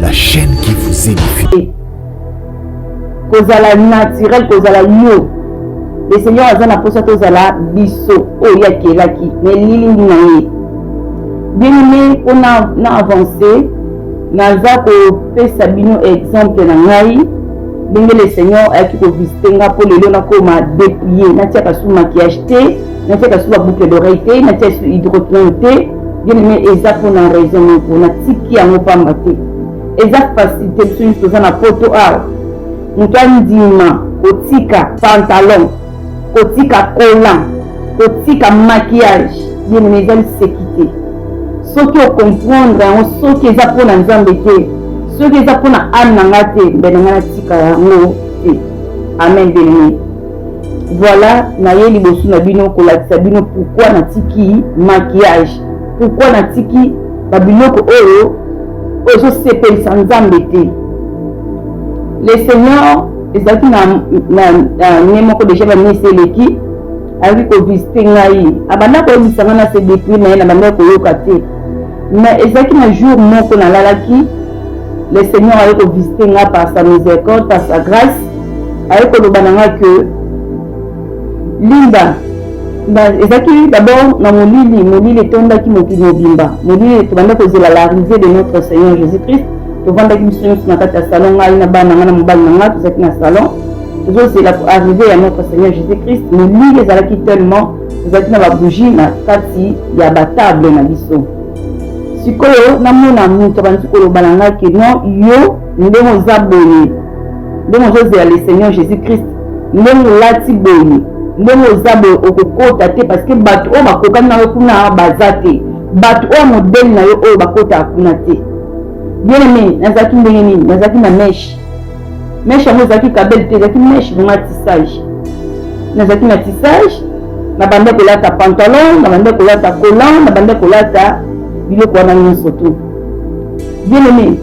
la chaîne qui vous édifie. Kozala naturel, kozala yo. Le Seigneur a zana posa tozala biso oya kelaki mais lilingi na ye. Bien aimé, on a avancé. Naza ko pesa bino exemple na ngai. Ndenge le Seigneur a ki ko visiter nga pour lelo na ko ma dépouiller, na tia ka sou maquillage te, na tia ka sou boucle d'oreille te, na tia sou hydroquin te. Bien aimé, eza pour na raison pour na tiki yango pamba te. Eza facilité biso tozana poto awa. Mutu andima kotika pantalon, kotika collant, kotika maquillage, bien aimé, eza sécurité. Soki o comprendre yango, soki eza mpona Nzambe te, soki eza mpona âme na nga te, mbe na nga natika yango te. Amen, bien aimé. Voilà, naye liboso na bino kolakisa bino pourquoi natiki maquillage, pourquoi natiki babiloko oyo ozosepelisa Nzambe te. Le Seigneur ezalaki na nye moko deja bamisi eleki azali kovisite ngai abanda koyebisa nga na se depuis na ye na banda koyoka te, mais ezalaki na jour moko nalalaki le Seigneur aye kovisite nga par sa miséricorde, par sa grâce, aye koloba na nga que Linda ezalaki d'abord na molili etondaki mokili mobimba, molili tobanda kozela l'arrivée de notre Seigneur Jésus-Christ. Tovandaki biso nyonso na kati ya salon ngai na bana nga na mobali na nga tozalaki na salon tozozela arrivé ya notre Seigneur Jésus-Christ. molili ezalaki tellement tozalaki na babougie na kati ya batable na biso. Sikoyo namona moto abandi koloba na ngai ke non yo ndenge oza boye, ndenge ozozela le Seigneur Jésus-Christ, ndenge olati boye, ndenge oza boye okokota te parce que bato oyo bakokani na yo kuna baza te, bato oyo modele na yo oyo bakotaka kuna te. Bien aimé, nazaki ndenge nini, nazaki na mèche yango ezalaki kabele te, ezalaki mèche vraiment tissage. Nazaki na tissage, nabanda kolata pantalon, nabanda kolata collant, nabanda kolata biloko wana nyonso tu. Bien aimé,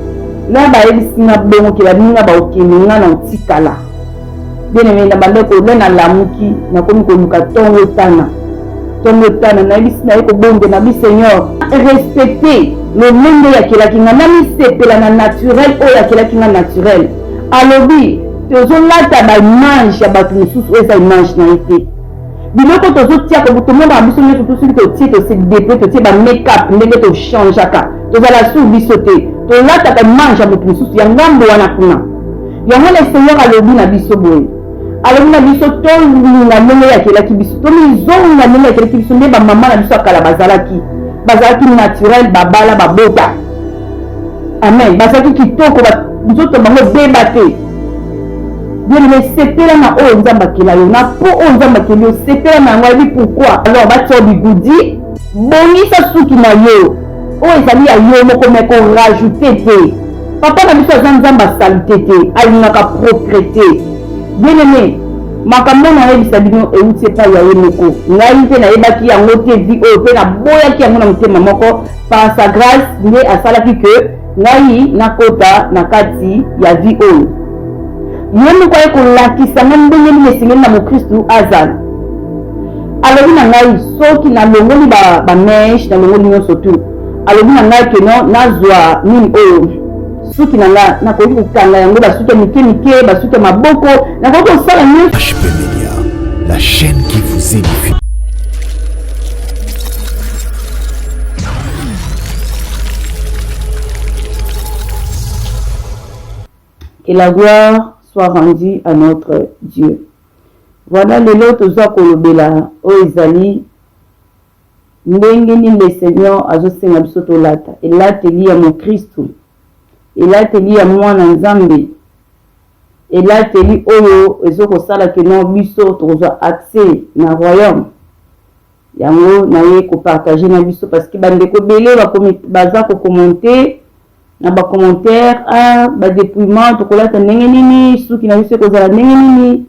na bayebisi nga bongo ke baningi nga baokende nga na otikala. Bien aimé, nabanda kola na lamuki nakomi koluka ntongo tana nayebisi naye kobonde na bi Seigneur respecter le monde yakelaki nga namisepela na naturel oyo yakelaki nga naturel. Alobi tozolata baimage ya bato mosusu oyo eza image na ye te. Biloko tozotiaka tomonaka biso nyonso to soki totie tosedepe totie bamake-up ndenge tochangeaka tozala sur biso te, tolataka image ya moto mosusu ya ngambo wana kuna. Yango le Seigneur alobi na biso boye, alobi na biso tolinga ndenge yakelaki biso, tomizonga ndenge yakelaki biso, nde bamama na biso akala bazalaki naturel, babala babota. Amen, bazalaki kitoko nzoto bango beba te. Bien aimé, sepela na oyo Nzambe akela yo, na po oyo Nzambe akeli yo, sepela na yango. Yebi pourquoi alors batia bigudi bongisa suki na yo oyo ezali ya yo moko me korajute te. Papa na biso aza Nzambe asalite te, alingaka propreté. Bien aimé, makambo nayebisa bino euti epai ya ye moko, ngai mpe nayebaki yango te vi oyo mpe naboyaki yango na motema moko. Par sa grâce nde asalaki ke ngai nakota na kati ya vi oyo ye moko aye kolakisa nga ndenge nini esengeli na mokristu azala. Alobi na ngai soki nalongoli bameshe nalongoli nyonso tu, alobi na ngai keno nazwa nini oyo suki na nga nakoki kokanga yango basuki ya mike basuki ya maboko nakoki kosala nyonso. HP Media, la chaîne qui vous édifie. Que la gloire soit rendue à notre Dieu. Voilà le lot toza kolobela oyo ezali ndenge nini le Seigneur azosenga biso tolata, elateli ya mokristu, elateli ya mwana Nzambe, elateli oyo ezokosala ke no biso tokozwa accès na royaume yango naye kopartage na biso parce que bandeko ebele baza kokommente na bacommentaire badépouillement tokolata ndenge nini, suki na biso ekozala ndenge nini,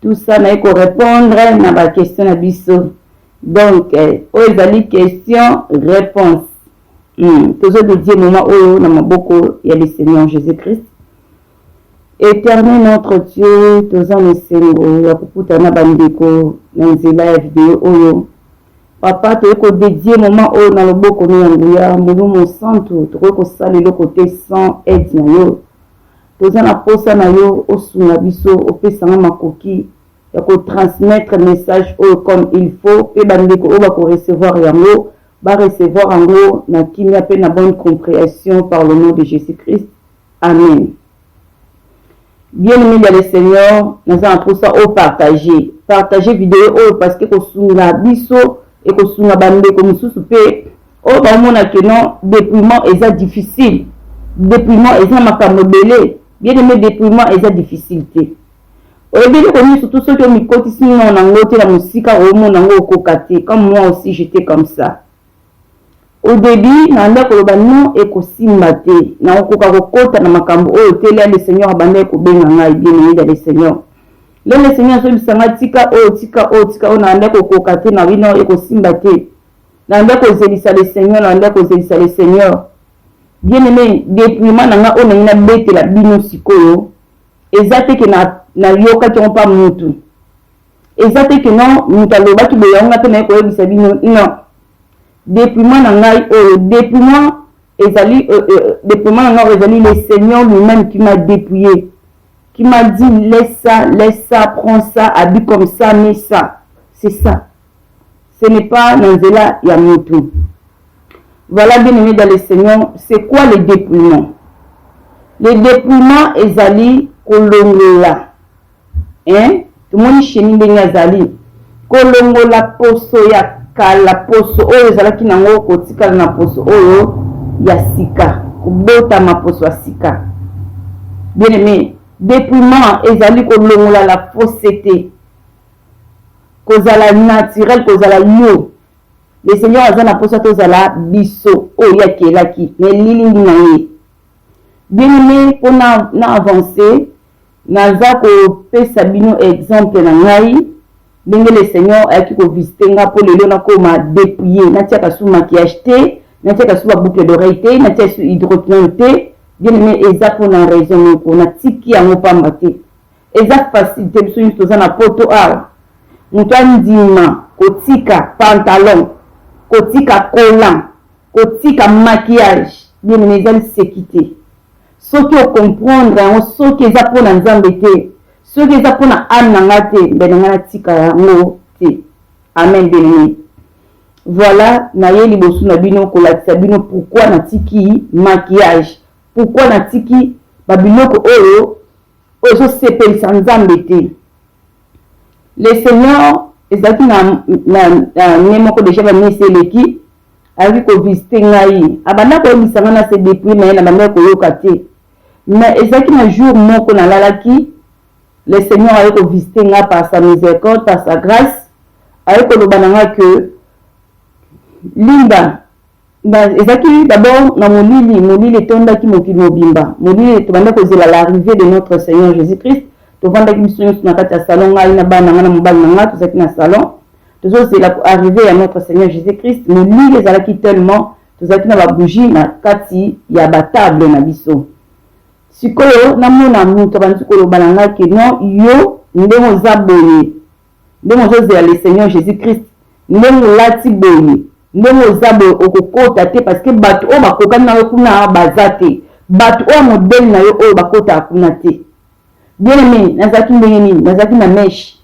tout ça naye korépondre na baquestion na biso. Donc oyo ezali question réponse. Tozodédie moment oyo na maboko ya le Seigneur Jésus-Christ. Éternel notre Dieu, toza na esengo ya koputa na bandeko na nzela ya video oyo Papa, tu es dédié moment où dans le beau comme Yanguya, mon centre, tu es salé le côté sans aide na yo. Tu es na posa na yo, au sunga biso, au pesanga makoki, ya ko transmettre message comme il faut, et bandeko o ba ko recevoir yango, ba recevoir yango na kimia pe na bonne compréhension par le nom de Jésus-Christ. Amen. Bien-aimé dans le Seigneur, nous allons pour ça au partager. Partager vidéo parce que ko sunga biso et ko sunga bande comme sous pe o ba mona que non dépouillement est difficile. Dépouillement est makambo belé. Bien-aimé dépouillement est difficulté. Au début comme surtout ceux qui ont mis côté sinon on a ngoté la musique au monde ngo kokate comme moi aussi j'étais comme ça. Au début nanda ko ba non et ko simbate na ko ka kokota na makambo o tele le Seigneur abande ko benga ngai bien-aimé dans le Seigneur. Le Seigneur so bisanga tika o nanda ko kokate na wino e ko simbate. Nanda ko zelisa le Seigneur nanda ko zelisa le Seigneur. Bien-aimé dépouillement nanga o na bete la bino sikoyo. Ezate ke na yoka ki on pa mutu. Ezate ke non mutaloba ki boyanga pe na ko yebisa bino non. Dépouillement nanga dépouillement ezali le Seigneur lui-même qui m'a dépouillé. Qui m'a dit laisse ça, prends ça, habille comme ça, mets ça. C'est ça. Ce n'est pas Nanzela Yamutu. Voilà, bien aimé dans le Seigneur, c'est quoi le dépouillement? Le dépouillement ezali kolongola. Hein? Tout le monde chez nous ezali kolongola poso ya kala poso oyo ezalaki nango kotikala na poso oyo ya sika. Kobota ma poso ya sika. Bien aimé, dépouillement ezali kolongola la fausseté. Kozala naturel, kozala yo. Le Seigneur a na posa tozala biso o ya kelaki mais lilingi na ye. Bien aimé pour na avancer naza ko pesa bino exemple na ngai ndenge le Seigneur a ki ko visiter nga pour lelo na ko ma dépouiller na tia ka sou maquillage te na tia ka sou boucle d'oreille te na tia sou hydroquinone te. Bien aimé eza pour na raison ko na tiki yango pamba te eza facilité biso ni toza na poto awa mutu andima kotika pantalon kotika collant kotika maquillage bien aimé eza sécurité soki o comprendre yango soki eza mpona nzambe te soki eza mpona ane na nga te mbe na nga natika yango te. Amen bien aimé. Voilà naye liboso na bino kolakisa bino pourquoi natiki maquillage, pourquoi natiki babiloko oyo ezosepelisa nzambe te. Le Seigneur ezalaki na ne moko deja bamisi eleki ayaki kovisite ngai abanda koyebisanga na se depuis na ye na banda koyoka te mais ezalaki na jour moko nalalaki le Seigneur ayaki kovisite nga par sa miséricorde, par sa grâce ayaki koloba na nga que linda ezalaki d'abord na molili etondaki mokili mobimba molili tobanda kozela l'arrivée de notre Seigneur Jésus-Christ. Tovandaki biso nyonso na kati ya salon ngai na bana nga na mobali na nga tozalaki na salon tozozela arrivé à notre Seigneur Jésus-Christ. Molili ezalaki tellement tozalaki na babougie na kati ya batable na biso sikoyo namona mutu abandi koloba na ngai ke non yo ndenge oza boye ndenge ozozela le Seigneur Jésus-Christ ndenge olati boye ndenge oza boye okokota te parce que bato oyo bakokani na yo kuna baza te bato oyo modele na yo oyo bakotaka kuna te. Bien aimé, nazaki ndenge nini nazaki na mèche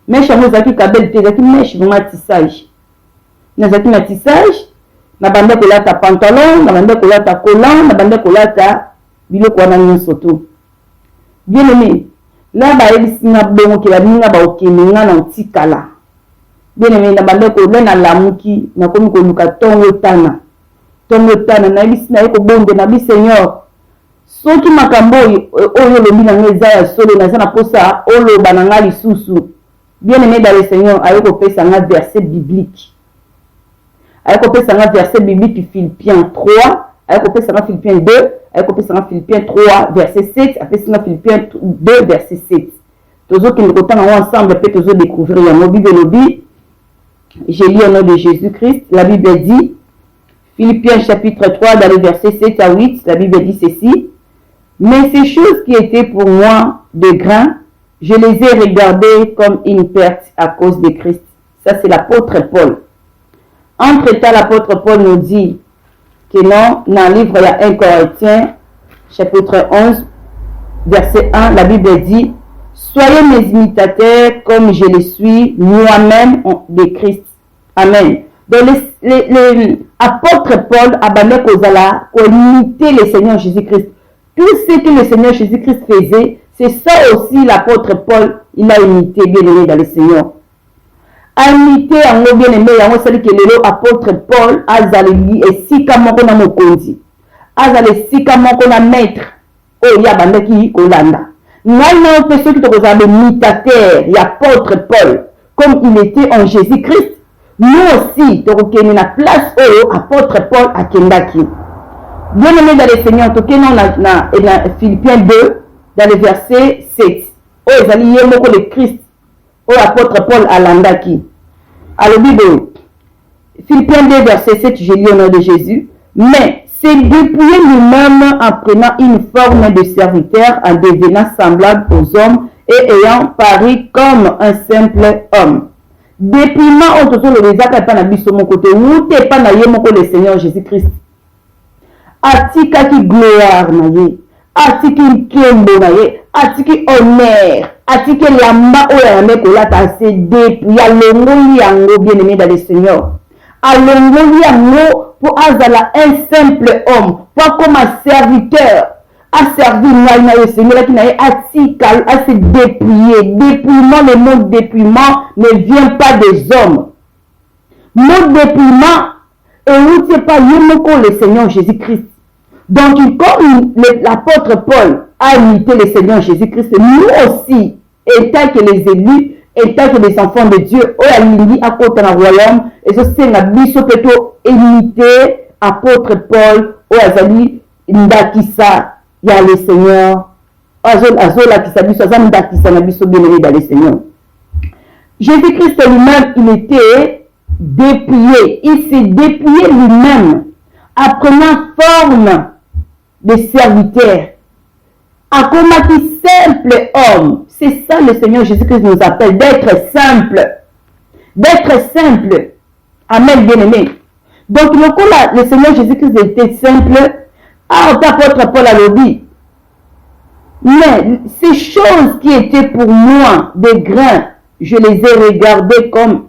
yango ezalaki kabele te ezalaki mèche vraiment tissage nazaki na tissage nabanda kolata pantalon nabanda kolata collant nabanda kolata biloko wana nyonso to. Bien aimé la bayebisi nga bongo ke baninga baokende nga na otikala. Bien aimé nabanda kola na lamuki nakomi koluka tongo tana nayebisi na ye kobonde na bi Seigneur soki makambo oyo lobi na nga eza ya solo naza na posa oloba na nga lisusu. Bien aimé dans le Seigneur aye kopesa nga verset biblique Philippiens 3 aye kopesa nga Philippiens 2 aye kopesa nga Philippiens 3 verset 7 apesi nga Philippiens 2 verset 7 tozokende kotanga ngo ensemble pe tozodécouvrir yango. Bible lobi je lis au nom de Jésus-Christ. La Bible dit Philippiens chapitre 3 dans le verset 7 à 8 la Bible dit ceci: mais ces choses qui étaient pour moi de grain, je les ai regardées comme une perte à cause de Christ. Ça, c'est l'apôtre Paul. Entre-temps, l'apôtre Paul nous dit que non, dans le livre il y a 1 Corinthiens, chapitre 11, verset 1, la Bible dit « Soyez mes imitateurs comme je le suis moi-même de Christ. » Amen. Donc, l'apôtre Paul a banné Kozala pour imiter le Seigneur Jésus-Christ. Tout ce que le Seigneur Jésus-Christ faisait, c'est ça aussi l'apôtre Paul, il a imité bien aimé dans le Seigneur. A imité en bien aimé, il y a celui qui est l'apôtre Paul, Azali et Sika Mokona Mokonzi. Azali Sika Mokona maître. Oh, il y a bandaki Olanda. Nous avons fait ceux qui sont imitateur, l'apôtre Paul, comme il était en Jésus-Christ. Nous aussi, nous avons la place où l'apôtre Paul a Kendaki. Bien aimé dans le Seigneur, nous avons dans Philippiens 2, dans le verset 7. Oh, ils allaient beaucoup le Christ. Oh, l'apôtre Paul a landaki. Alors, Bible, Philippiens 2, verset 7, je lis au nom de Jésus. Mais c'est dépouiller lui-même en prenant une forme de serviteur, en devenant semblable aux hommes et ayant paru comme un simple homme. Dépouillement, on te dit, les actes pas na biso mon côté, ou t'es pas na yé mon côté, le Seigneur Jésus-Christ. Atika qui gloire na yé, atiki kembo na yé, atiki honneur, atiki lamba oya na meko la ta se dépouiller, alongoli yango bien aimé dans le Seigneur. Alongoli yango pour azala un simple homme, pas comme un serviteur. A servi le Seigneur qui n'a à se dépouiller. Dépouillement, le mot dépouillement ne vient pas des hommes. Le mot dépouillement, et où c'est pas le Seigneur Jésus-Christ. Donc, comme l'apôtre Paul a imité le Seigneur Jésus-Christ, nous aussi, étant que les élus, étant que les enfants de Dieu, on a l'indi à côté dans le royaume, et ce c'est la biso plutôt imité apôtre Paul, ou azali ndakisa. Il y a le Seigneur. Jésus-Christ lui-même, il était dépouillé. Il s'est dépouillé lui-même, apprenant forme de serviteur. À comme un simple homme. C'est ça le Seigneur Jésus-Christ nous appelle, d'être simple. D'être simple. Amen, bien-aimé. Donc, le Seigneur Jésus-Christ était simple. Ah, l'apôtre Paul a dit, mais ces choses qui étaient pour moi des grains, je les ai regardées comme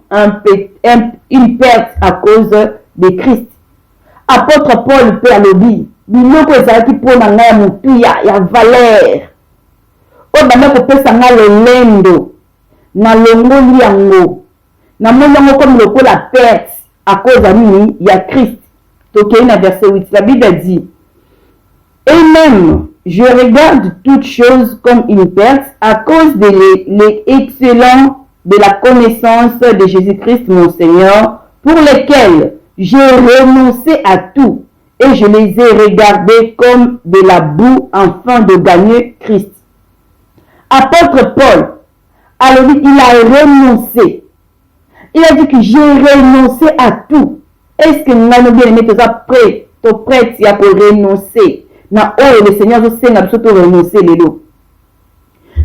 une perte à cause de Christ. Apôtre Paul peut le dire, biloko ezalaki mpona ngai ya motuya ya valeur oyo banda kopesa ngai lolendo nalongoli yango namoni yango comme lokola perte à cause ya nini ya Christ. Tokei na verset 8, la Bible dit, et même, je regarde toutes choses comme une perte à cause de l'excellence de la connaissance de Jésus-Christ, mon Seigneur, pour lesquels j'ai renoncé à tout et je les ai regardés comme de la boue afin de gagner Christ. Apôtre Paul, alors il a renoncé. Il a dit que j'ai renoncé à tout. Est-ce que nous allons bien aimer tous prêts, il y a pour renoncer? Na oh le Seigneur je sais n'a pas renoncer les lots.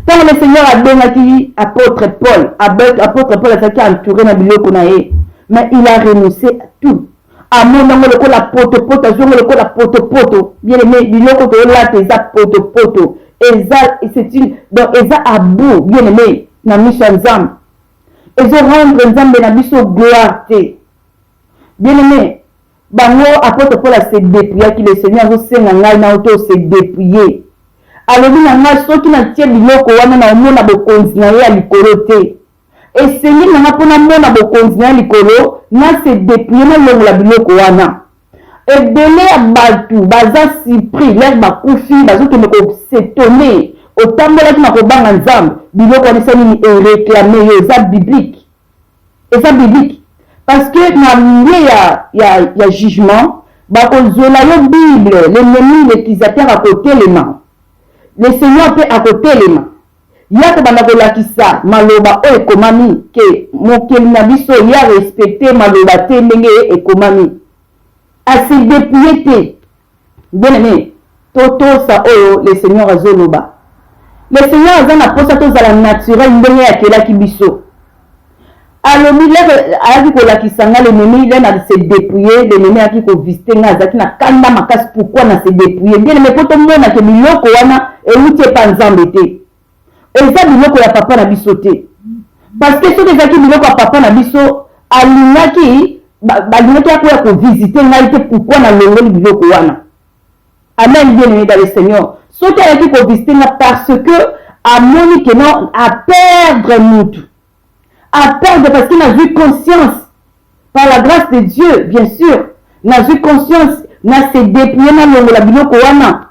Quand le Seigneur a donné apôtre Paul, apôtre Paul a été entouré na biloko na ye, mais il a renoncé à tout. À mon nom le la poto, la poto, bien aimé biloko to la tes poto poto. C'est une donc eza abou bien aimé na mission nzam. Ezo rendre nzambe na biso gloire te. Bien aimé bango apôtre Paul a se dépouillé qui le Seigneur a senga ngai na auto se dépouiller. Alors na ngai soki na tie biloko wana na omona bokonzi na ya likolo te. Et Seigneur na pona mona bokonzi na likolo na se dépouiller na longola biloko wana. Et belé ya batu baza surpris les bakufi bazokende ko s'étonner otambola ki na kobanga nzambe biloko wana sani ni réclamer yo za biblique. Et ça biblique. Parce que dans il y a jugement, la Bible, l'ennemi, l'utilisateur à côté les mains. Le Seigneur peut à côté les mains. Il y a que ça, maloba o ekomami, que mon kelinabiso y a respecté maloba te menge ekomami. À se dépouiller, bien aimé, toto sa o le Seigneur a zoloba. Le Seigneur a zana posa to za la naturel mbenge ya kela kibiso. alobi lere ayaki kolakisa nga l'ennemi le na se dépouiller l'ennemi ayaki kovisite nga azalaki na kanda makasi pourquoi na se dépouiller bien aimé po tomona ke biloko wana euti epa nzambe te eza biloko ya papa na biso te parce que soki ezalaki biloko ya papa na biso alingaki balingaki akoya kovisite ngai te pourquoi na longoli biloko wana. Amen, bien aimé dans le Seigneur. Soki ayaki kovisite nga parce que amoni ke non à perdre mutu à perdre parce qu'il a vu conscience par la grâce de Dieu bien sûr n'a vu conscience n'a se dépouillé na longola biloko wana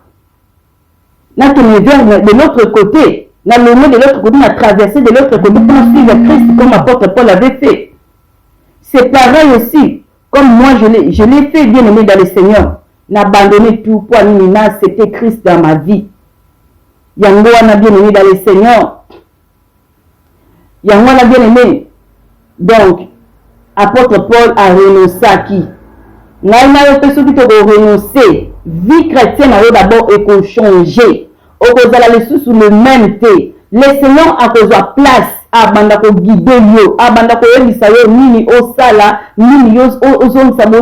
n'a tourné vers de l'autre côté n'a longé de l'autre côté n'a traversé de l'autre côté pour suivre Christ comme apôtre Paul avait fait. C'est pareil aussi comme moi je l'ai fait bien aimé dans le Seigneur n'a abandonné tout pour n'a c'était Christ dans ma vie yango wana bien aimé dans le Seigneur. Yango wana bien aimé. Donc, apôtre Paul a renoncé à qui? Ngai na yo pe soki to renoncer, vie chrétienne a d'abord et changer. Au kozala lisusu le même té. Le Seigneur a kozwa place a banda ko guider yo, a banda ko yebisa yo nini osala, nini yo ozonsa ba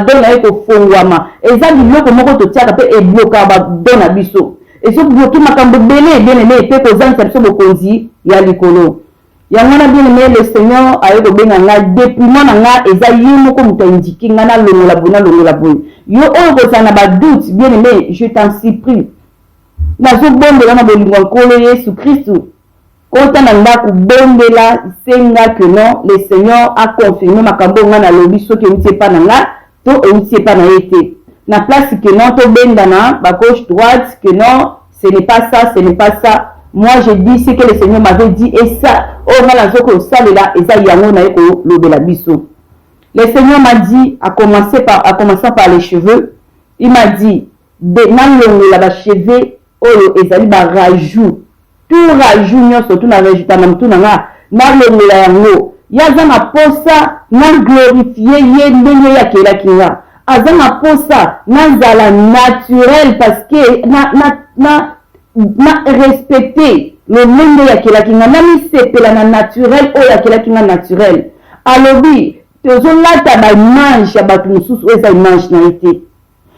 dona yo ko fongwama. Eza biloko moko to tiaka pe e bloka ba dona biso. Et so bloki makambo belé bien aimé pe kozansa biso bokonzi ya likolo. Yango na bien aimé le Seigneur a eu benga nga depuis moi nga eza yimo ko muta indiki nga na longola boye yo o ko sana ba doute bien aimé je t'en supplie na zo bombela na bolingo nkolo Yesu Christ kota na ndako bombela senga que non le Seigneur a confirmé makambo nga na lobi soki euti pa na nga to euti pa na été na place que non to benda na ba gauche droite que non ce n'est pas ça. Moi, je dis ce que le Seigneur m'avait dit et ça, oh, le Seigneur m'a dit, à commencer par les cheveux, il m'a dit, la cheveux, oh, et ça dit, rajout, tout rajout, surtout na rajouta, yazama posa, na glorifier, yé, ya kela kinga. Azama posa, na zala naturel, parce que, na respecter le monde ya kelakinga na mi sepela na naturel o ya kelakinga naturel alobi tozolata ba image ya bato mosusu eza image na ete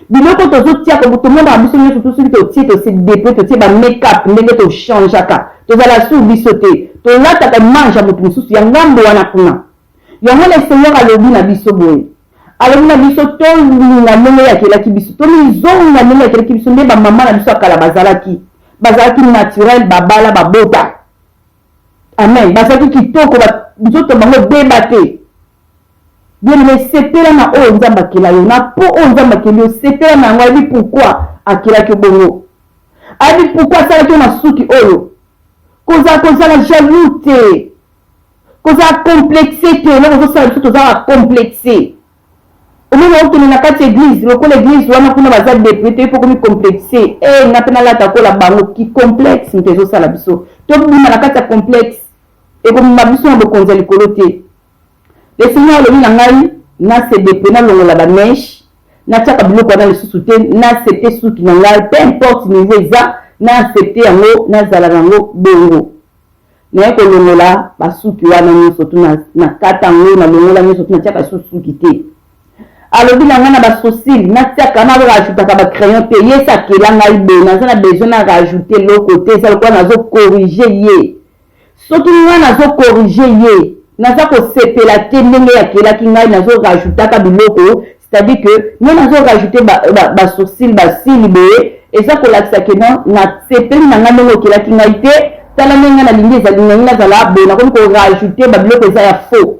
biloko tozotia ko botomo ba biso nyoso to soki totie to se dépôt to tie ba make-up ndenge to changeaka tozala sur biso te tolata ka image ya bato mosusu ya ngambo wana kuna yango le Seigneur alobi na biso boye alobi na biso tolinga ndenge ya kelaki biso tolizonga ndenge ya kelaki biso nde bamama na biso akala bazalaki naturel babala babota amen bazalaki kitoko nzoto bango débate bien mais sepela na o nzamba akela yo na po o nzamba akeli yo sepela na yango ayebi pourquoi akelaki bongo ayebi pourquoi asalaki yo na suki oyo kozala jaloux te kozala complexe te eloko ozosala biso tozala complexe omoni okende na kati église lokola église wana kuna baza député po komi complexe nga mpe nalata kola bango ki complexe moto ezosala biso tobima na kati ya complexe ekomima biso na bokonzi ya likolo te le Seigneur alobi na ngai na se depe nalongola bameshe natiaka biloko wana lisusu te nasepte suki na ngai peu importe niveau eza nasepte yango nazala nango bongo naye kolongola basuki wana nyonso tu nakata yango nalongola nyonso tu natiaka suki te alobi na nga na basourcil natiaka na rajoutaka bacrayon te ye sakela ngai boye naza na besoin na rajouter loko te eza lokola nazokorrige ye soki nga nazokorrige ye naza kosepela te ndenge yakelaki ngai nazorajoutaka biloko c'est-à-dire que nga nazorajouter basourcil basili boye eza kolakisa ke nasepeli na nga ndenge okelaki ngai te tala ndenge nga nalingi ezalingangi nazala boye nakomi korajouter babiloko eza ya faux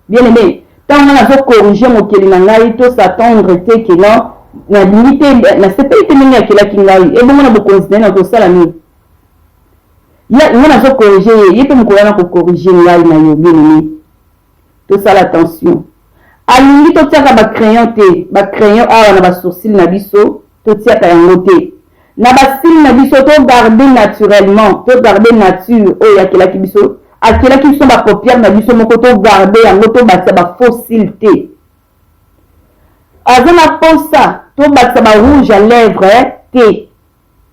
bien aimé tant on a corrigé mon kelinangai to s'attendre te que non na limite na sepeli te ndenge yakelaki ngai et bon on a beaucoup considéré na tosala nini ya on a corrigé ye pe mokolo na ko corriger ngai na yo bien aimé to sala attention alingi to tiaka ba crayon te ba crayon awa na ba sourcil na biso to tiaka yango te na ba cils na biso to garder naturellement to garder nature o yakelaki biso akelaki biso bapaupière na biso moko to garde yango to batisa bafosile te aza na posa to batisa barouge à lèvre te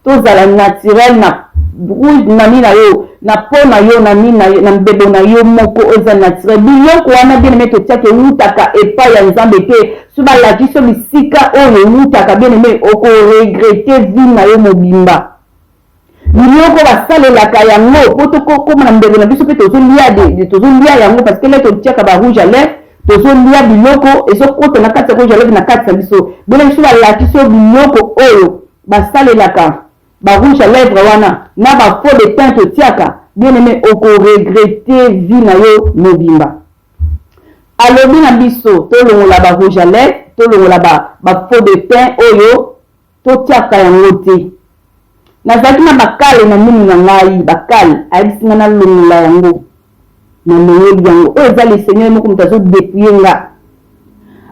tozala naturel na rouge nani na yo na po na yo na nini na yo na mbebe na yo moko oza naturel biloko wana bien aimé totiaka eutaka epai ya nzambe te so balaki so bisika oyo eutaka bien aimé okoregrete vie na yo mobimba biloko basalelaka yango po tokokoma na mbebe na biso mpe tozolia yango parce que le totiaka ba rouge à lèvres tozolia biloko ezokota na kati ya rouge à lèvres na kati na biso bien biso balaki so biloko oyo basalelaka ba rouge à lèvres wana na ba faux de teint totiaka bien aimé okoregrete vie na yo mobimba alobi na biso tolongola ba rouge à lèvres tolongola ba faux de teint oyo totiaka yango te nazalaki na bakale na mini na ngai bakale ayebisinga nalongola yango nalongoli yango oyo eza le seigneur moko moto azodepouye nga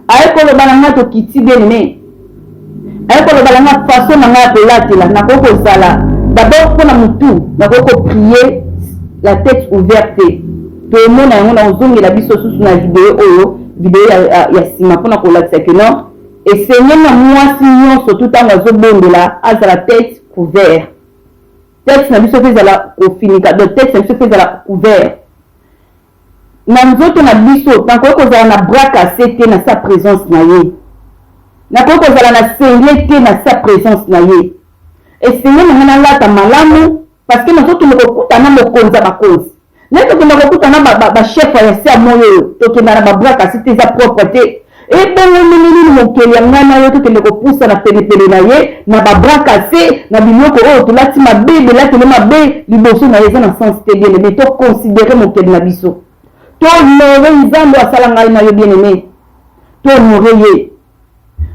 ayekoloba na nga tokiti bien aimé ayekoloba na nga façon na nga ya kolatela nakoki kozala d'abord mpo na motu nakoki koprie la tête ouverte tomona yango na ozongela biso susu na video ya nsima mpona kolatisa ke non esenge na mwasi nyonso tu ntango azobondela azala tête couvert tête na biso mpe ezala kofinika donc tête na biso mpe ezala couvert na nzoto na biso nakoki kozala na bras cassé te na sa présence na ye nakoki kozala na sengle te na sa présence na ye esenge na nga nalata malamu parce que nazokende kokutana mokonzi ya bakonzi naye tokenda kokutana bachef ya se moyo oyo tokenda na babras cassé te eza propre te ebongo mingi mokeli ya ngai na yo tokende kopusa na penepene na ye na babras cassé na biloko oyo tolati mabe belatele mabe liboso na ye eza na sens te bien aimé toconsidere mokeli na biso tonore nzambe asala ngai na yo bien aimé tonore ye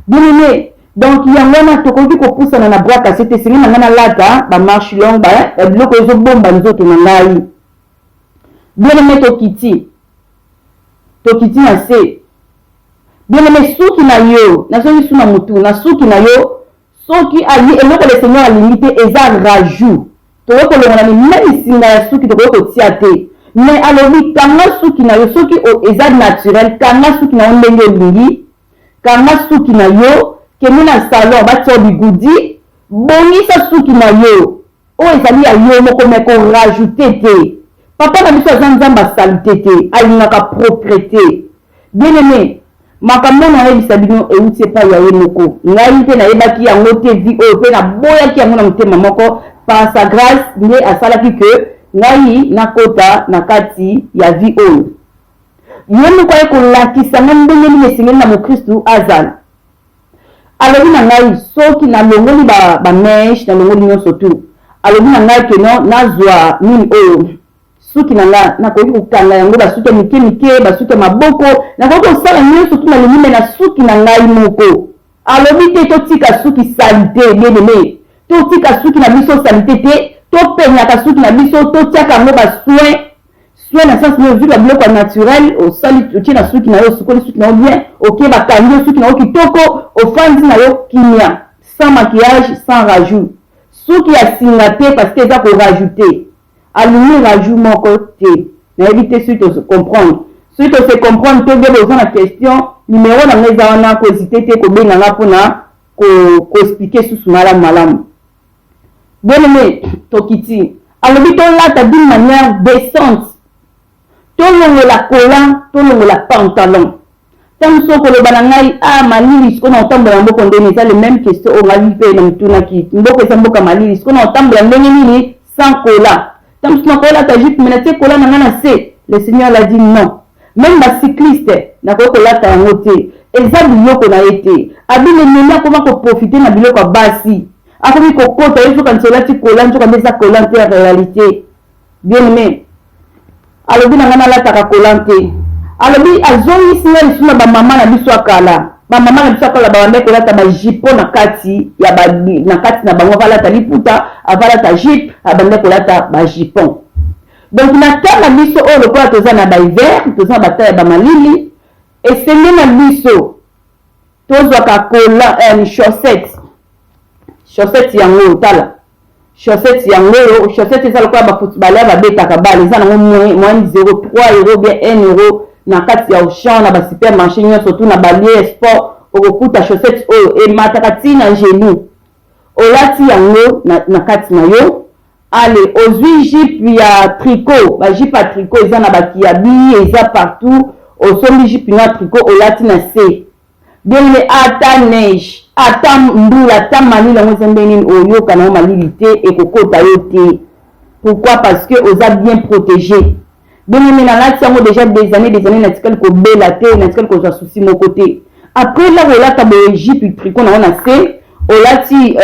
bien aimé donc yango wana tokoki kopusana na bras cassé te sengi na ngai nalata bamarche longue biloko ezobomba nzoto na ngai bien aimé tokiti na se bien aimé suki na yo nazoki su na motu na suki na yo soki eloko le seigneur alingi te eza rajout tokoki kolongola meme singa ya suki tokoki kotia te mais alobi kanga suki na yo soki eza naturel kanga suki na yo ndenge olingi kanga suki na yo kende na salon batia bigudi bongisa suki na yo oyo ezali ya yo moko me korajoute te papa na biso aza nzambe asalite te alingaka propreté bien aimé makambo nayebisa bino euti epai ya ye moko ngai mpe nayebaki yango te vi oyo mpe naboyaki yango na motema moko par sa grâce nde asalaki ke ngai nakota na kati ya vi oyo ye moko aye kolakisa nga ndenge nini esengeli na mokristu azala alobi na ngai soki nalongoli bameshe nalongoli nyonso tu alobi na ngai ke non nazwa nini oyo suki na nga nakoki kokanga yango basuki ya mike basuki ya maboko nakoki kosala nyonso tu nalingi me na suki na ngai moko alobi te totika suki salite bien aimé totika suki na biso salite te topenyaka suki na biso totiaka yango basoin na sens no vu biloko ya naturel osali otie na suki na yo osukoli suki na yo bien oke bakangi yo suki na yo kitoko ofandi na yo kimia sans maquillage sans rajout suki ya singa te parce que eza korajoute alingi rajout moko te nayebi te soki tose comprendre te bebe oza na question numéro na nga eza wana kohésite te kobenga nga mpona koexplike susu malamu bien aimé tokiti alobi tolata d'une manière décente tolongola colant tolongola pantalon ntango so koloba na ngai malili sikoyo na otambola mboko ndenge eza le même question oyo ngai mpe na mitunaki mboko eza mboka malili sikoyo na otambola ndenge nini sans cola ntango so nakolata jupe mena tie cola na ngai na se le seigneur l'a dit non même bacycliste nakoki kolata yango te eza biloko na ye te abile memi akoma koprofite na biloko ya basi akomi kokota ye sokanisi olati cola nzoka nde eza cola te ya réalité bien aimé alobi na ngai nalataka cola te alobi azongisi nga lisu na bamama na biso akala bamama na biso akala babande kolata bajipo na kati na bango avalata liputa avalata jipe abande kolata bajipon donc na ta na biso oyo lokola toza na bahiver toza na bata ya bamalili esenge na biso tozwaka kola chaussette yango tala chaussette yango chaussette eza lokola bafootballer babetaka bale eza nango moins 0,3 euro bien 1 euro na kati ya Auchan na basupermarché nyonso tu na balie sport okokuta chaussette oyo emataka ntina genou olati yango na kati na yo allez ozwi jupe ya tricot ba jupe ya tricot eza na bakiabi eza partout osombi jupe na tricot olati na se bien ata neige ata mbula ata malili yango eza ndenge nini oyoka nango malili te ekokota yo te. Pourquoi? Parce que oza bien protégé. Bien aimé nalati yango déjà des années natikali kobela te natikali kozwa souci moko te. Après là olata boye jupe tricot nango na se olati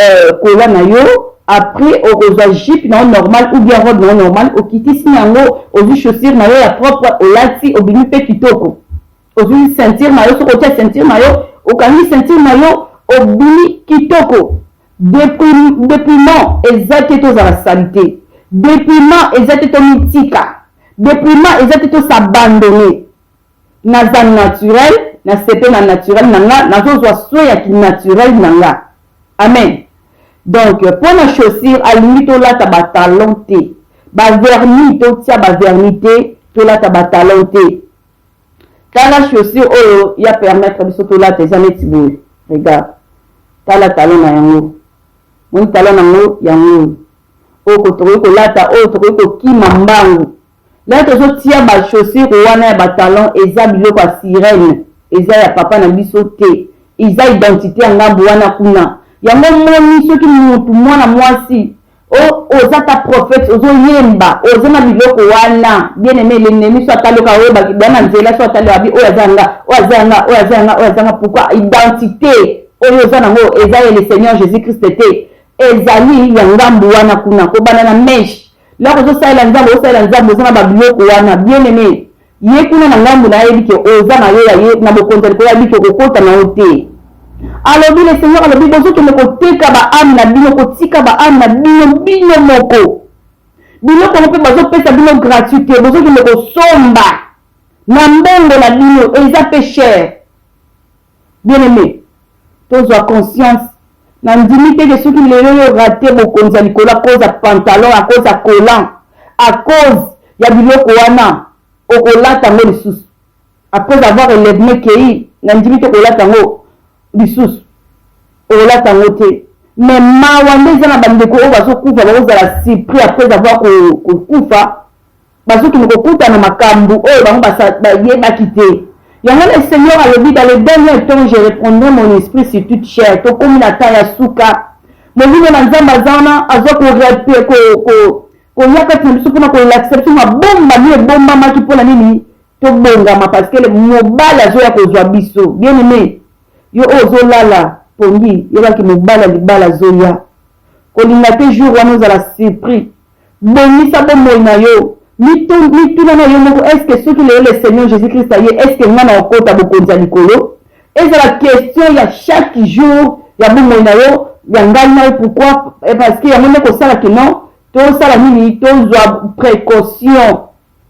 kola na yo. Après okozwa jupe na normal ou bien robe na normal okitisi yango ozwi chaussure na yo ya propre olati obimi pe kitoko ozwi ceinture na yo soko tia ceinture na yo okangi ceinture na yo obimi kitoko. Dépouillement eza te tozala salite, dépouillement eza te tomitika, dépouillement eza te tosabandone. Naza naturel na sepe na naturel nanga nazozwa soin ya naturel nanga. Amen. Donc, pour la chaussure, à limite, là, tu as talon té. Ba vernis, tu as ba vernis té, tu as ta talon té. Quand la chaussure, oh, il y a permettre de sauter là, tes jamais tu veux. Regarde. Tu as la talon na yango. Mon talon na yango, yango. Oh, ko là, tu as autre, ko ki mambangu. Là, tu as tia ba chaussure, wana ba talon, eza biloko ya sirène. Eza ya papa na biso té. Eza identité ngambu wana kuna. Yango moni soki mutu mwana mwasi o oza ta prophète ozo yemba oza na biloko wana bien aimé l'ennemi soit taloka o ba kidana nzela soit talo abi o yazanga pourquoi identité o yoza nango eza le Seigneur Jésus-Christ te ezali yangambu wana kuna ko bana na mesh la ko zo sala nzambo oza na ba biloko wana bien aimé ye kuna na ngambu na yebi ke oza na yo ya ye na bokonzi ko yabi ke kokota na ote. Alors le Seigneur a dit bozo que me koteka ba âme na bino kotika ba âme na bino moko bino ko pe bazo pesa bino gratuité bozo que me kosomba na mbongo na bino eza pe cher. Bien aimé tous a conscience na ndimité de ceux qui le raté bokonzi ya likolo à cause de pantalon à cause de collant à cause ya biloko wana okolata ngo lisusu après avoir élèvement kei na ndimité kolata ngo lisusu olata ngo te mais mawa ndeza na bandeko oyo bazokufa bakozala surpris après avoir kokufa bazokende kokuta na makambo oyo bango bayebaki te. Yango le Seigneur alobi dans le dernier temps je répondrai mon esprit sur toute chair tokomi na temps ya suka molimo na nzambe aza wana azwa koya kati na biso mpona kolakisa biso mabomba mi ebombamaki mpona nini tobongama parce que mobali azoya kozwa biso bien aimé yo ozolala pongi yebaki mobala libala zoya kolinga te jour wana ozala surpris bongisa bomoi na yo mituna na yo moko est-ce que soki leyo le Seigneur Jésus-Christ aye est-ce que nga na okota bokonzi ya likolo ezala question ya chaque jour ya bomoi na yo ya ngai na yo pourquoi parce que yango nde kosala ke non tosala nini tozwa précaution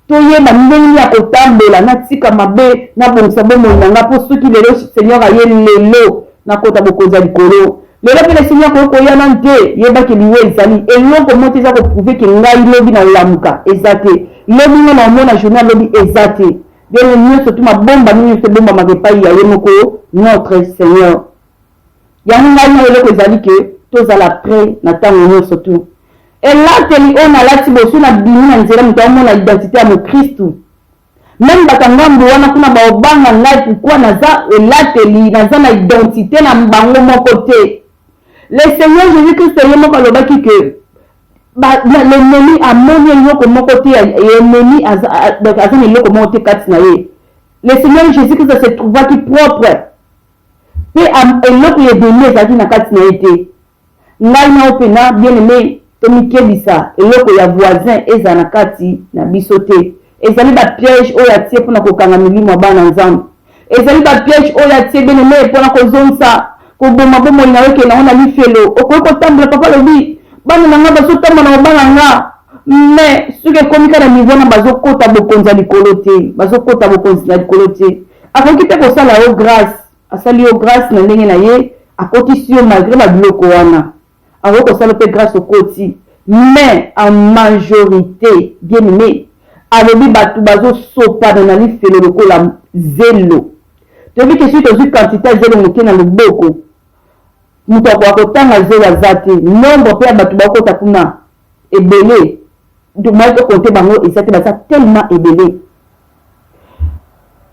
toyeba ndenge ya kotambola natika mabe nabongisa bomoi na nga mpo soki lelo Seigneur aye lelo nakota bokonzi ya likolo lelo mpe le Seigneur kokoya na nte yebaki liwe ezali eloko moko eza koprouve ke ngai lobi na lamuka eza te lobi ngo na omona journal lobi eza te bien nyonso tu mabomba nyonso ebombamaka epai ya ye moko notre Seigneur yango ngai na eloko ezali ke tozala prêt na ntango nyonso tu elateli oyo nalati boso na bimi na nzela moto amona identité ya mokristu même bakangambu wana kuna baobanga ngai pourquoi naza elateli naza na identité na bango moko te. Le Seigneur Jésus-Christ ye moko alobaki ke l'ennemi amoni eloko moko te ennemi aza na eloko moko te kati na ye. Le Seigneur Jésus-Christ se trouvaki propre mpe eloko yebemi ezalaki na kati na ye te. Ngai nao mpena bien aimé tomikebisa eloko ya voisin eza na kati na biso te. Ezali ba piège oyo atie mpona kokanga milimo ya bana nzambe. Ezali ba piège oyo atie bien aimé mpona kozonisa koboma bomoi na yo ke nango na lifelo okoki kotambola papa lobi bana na nga bazotambola na mobala nga mais soki ekomi kaka na niveau na bazokota bokonzi ya likolo te bazokota bokonzi na likolo te akoki mpe kosala yo grâce asali yo grâce na ndenge na ye akotisi yo malgré babiloko wana akoki kosala mpe grâce okoti mais en majorité bien aimé alobi bato bazosopana na lifelo lokola zelo toyebi ke soki tozwi quantité ya zelo moke na loboko moto akoka kotanga zelo aza te nombre mpe ya bato bakota kuna ebele donc moi to compter bango et ça tellement ebele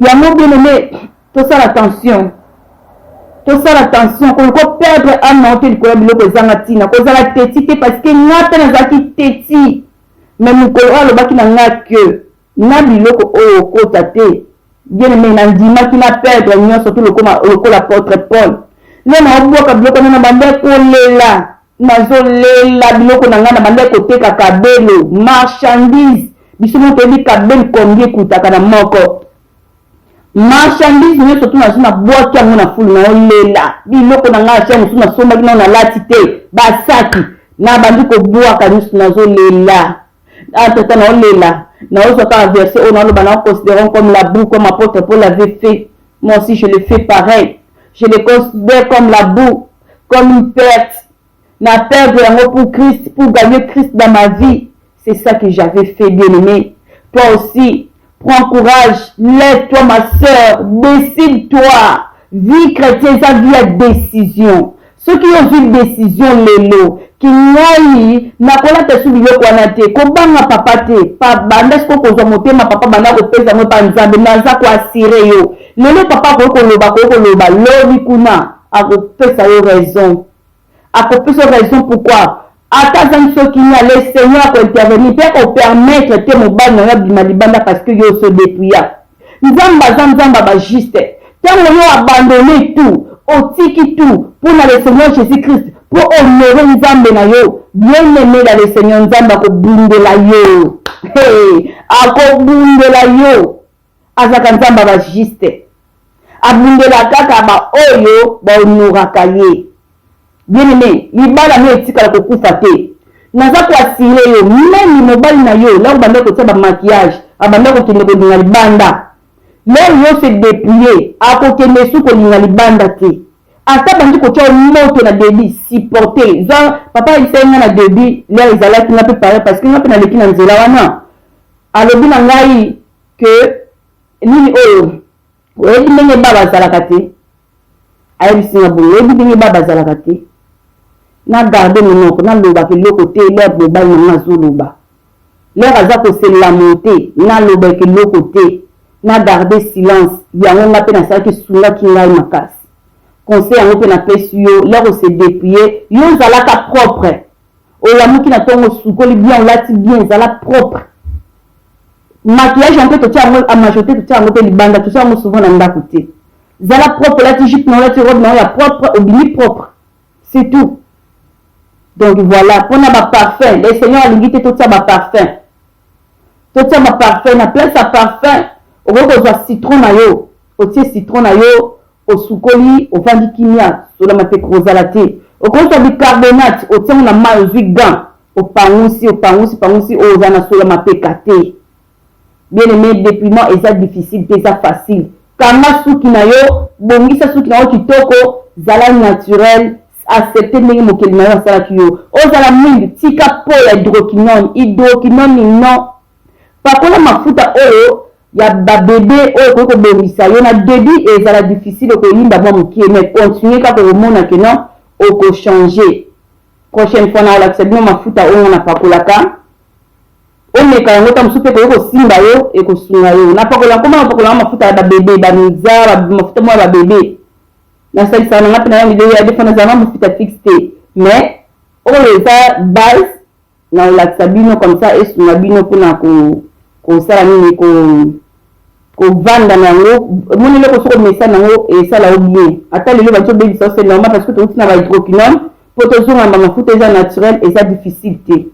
yango bien aimé tout ça l'attention qu'on peut perdre un monté du collègue biloko ezanga tina kozala teti te parce que nga pe nazalaki teti mais mokolo oyo alobaki na nga que na biloko oyo okota te bien aimé nandimaki na perdre nyonso to lokola apôtre Paul nde naobwaka biloko nana bande kolela nazolela biloko na nga na bande koteka kabelo marchandise biso mo toyebi kabelo combien ekutaka na moko marchandise nyonso to nazo na bwaki yango na fulu naolela biloko na nga atia mosusu nasombaki nao nalati te basaki na bandi kobwaka nyonso nazolela atata naolela naozwaka un verset oyo naoloba naoconsidérant comme la boue comme apôtre Paul avait fait moi aussi je le fais pareil je le considère comme la boue comme une perte na perdre yango pour Christ pour gagner Christ dans ma vie c'est ça que j'avais fait bien aimé toi aussi prends courage, lève-toi ma soeur, décide-toi. Vie chrétienne, ça vie à décision. Ceux qui ont une décision, lelo, qui n'aillent, n'a pas la sous biloko anate, kobanga papa te, pa banda sko kozo mote ma papa banda ko pesa mo pa nzambe naza ko asire yo. Lelo papa ko loba, lobi kuna, a ko pesa yo raison. A ko pesa raison pourquoi? Attends ceux qui n'a le Seigneur pour intervenir pour permettre que mon bal n'a pas libanda parce que yo se dépouilla. Nzamba ba juste. Tant on a abandonné tout, on tiki tout pour le Seigneur Jésus-Christ pour honorer Nzamba na yo. Bien aimé dans le Seigneur Nzamba ko binde la yo. Hey, a ko binde la yo. Azaka Nzamba ba juste. A binde la kaka ba oyo ba honoraka ye. Bien aimé, libala no etikala kokufa te. Naza ko asire yo, même mobali na yo, là banda ko tsaba maquillage, abanda ko kende ko dinga libanda. Là yo se déplier, akokende su ko dinga libanda te. Ata bandi ko tsa moto na débit supporter. Genre papa il sait na débit, là izala ki na préparer parce que na pe na leki na nzela wana. Alobi na ngai que nini oyo. Oyebi ndenge baba zalaka te. Ayebi singa bo, oyebi ndenge baba zalaka te. Na garder monoko na loba ke loko te l'air global na zoloba l'air aza ko se lamonter na loba ke loko te na garder silence yango nga pe na sala ke sunga ki ngai makasi conseil yango pe na pesi yo l'air se dépouiller yo zalaka propre olamuki na tongo sukoli bien olati bien zala propre maquillage en fait to tia a majorité to tia ngo pe libanda to tia ngo souvent na ndako te zala propre lati jupe na lati robe na ya propre obili propre c'est tout. Donc voilà, pour na parfum, le Seigneur a limité tout ça parfum. Tout ça parfum, na place à parfum, au revoir citron na yo, au citron na yo, au soukoli, au vandi kimia, sur la mate crozalate. Au revoir bicarbonate, au tien na mal gant, au pangoussi, au zana sur la mate kate. Bien aimé, dépouillement, et ça difficile, et ça facile. Kama souki na yo, bongisa souki na yo kitoko, zala naturel, accepter ndenge mokeli na yo asalaki yo ozala mingi tika po ya hydroquinone non pakola mafuta oyo ya babebe oyo koki kobongisa yo na débit ezala difficile koyimba mwa mokie mais continue kaka komona ke non okochange prochaine fois na olakisa bino mafuta oyo napakolaka omeka yango ta mosusu mpe koki kosimba yo ekosunga yo napakola nkoma napakola mafuta ya babebe bamiza mafuta mwa ya babebe na salisa na ngapena ya video ya defana za mambo fita fixé mais oyo eza base na olakisa bino comme ça esunga bino mpona kosala nini kovanda nango moni loko soko mesa nango esala o bien ata lelo bato bebisa c'est normal parce que touti na hydroquinone po tozonga mafuta eza naturel eza difficile te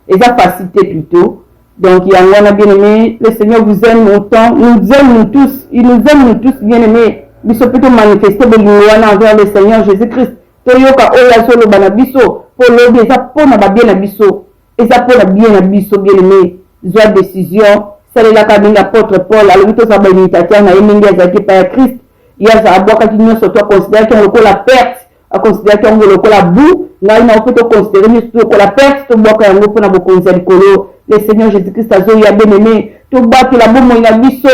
eza facilité plutôt donc il y a un bien aimé le Seigneur vous aime autant nous aime nous tous il nous aime nous tous bien aimés biso plutôt manifester belinwana envers le Seigneur Jésus-Christ toyoka oya solo bana biso pour lobi eza pona ba bien na biso eza pona bien na biso bien aimé joie décision salela ka binga apôtre Paul alobi to sa ba imitateur na yemingi azaki pa ya Christ yaza abwaka kinyo soto considérer que la perte a considérer que la boue ngai na opeto considérer que la perte to bwaka yango pona bokonza likolo le Seigneur Jésus-Christ azo ya bien aimé to baki la bomo ina biso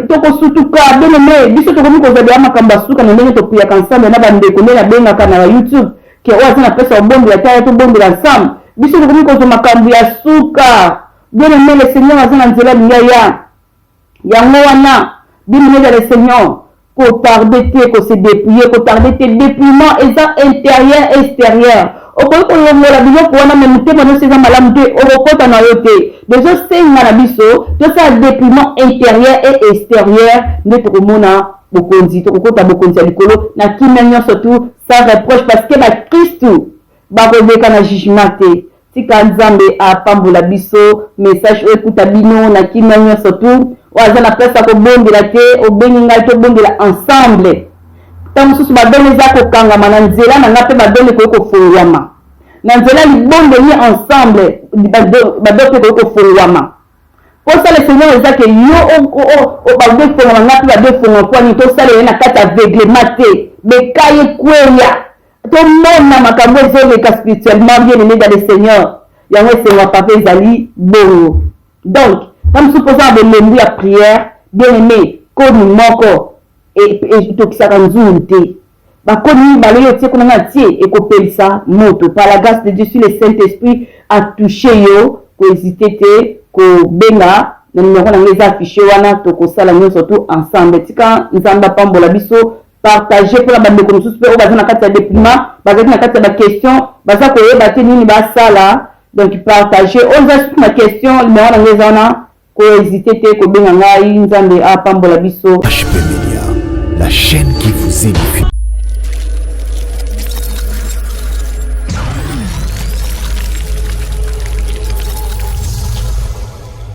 toko sutuka bien aimé biso to komi kozali amakamba suka na ndenge to puya ensemble na bande ko na benga kana YouTube ke oza na pesa bombe ya taya to bombe ensemble biso tokomi kozwa makambo ya suka. Bien aimé, le Seigneur aza na nzela lingaya yango wana bimene le Seigneur ko tarder te ko se dépouiller ko tarder te dépouillement eza intérieur extérieur. Okoki kolongola biloko wana me motema nyonso eza malamu te okokota na yo te. Tozosenga na biso tosala dépouillement intérieur et extérieur nde tokomona bokonzi tokokota bokonzi ya likolo na kimia nyonso tu sans reproche parce que bakristu bakozeka na jugement te. Tika nzambe apambola biso message oyo ekuta bino na kimia nyonso tu waza na place ya kobondela te obengi ngai tobondela ensemble. Ntango mosusu badole eza kokangama na nzela na nga mpe badole koki kofungwama na nzela libondeli ensemble badole mpe koki kofungwama. Kosala Seigneur eza ke yo badole fungwama nga mpe badole fungwama kwani tosala ye na kati ya aveuglement te bekaye kweya tomona makambo ezoleka spirituellement bien aimé dans le Seigneur yango esenga papa ezali bongo. Donc comme supposant belembu ya prière bien aimé koni moko etokisaka nzulu te bakoni mibale yo tie kuna nga tie ekopelisa moto par la grâce de Dieu sur le Saint-Esprit a touché yo kohésite te kobenga na numéro nango eza affiché wana tokosala nyonso tu ensemble. Tika nzambe apambola biso partager pour la bandeko mosusu mpe oyo baza na kati ya dépouillement bazali na kati ya baquestion baza koyeba te nini basala. Donc partager oyo eza susu na question numéro nango eza wana kohésite te kobenga ngai nzambe apambola biso. HP Media, la chaîne qui vous édifie.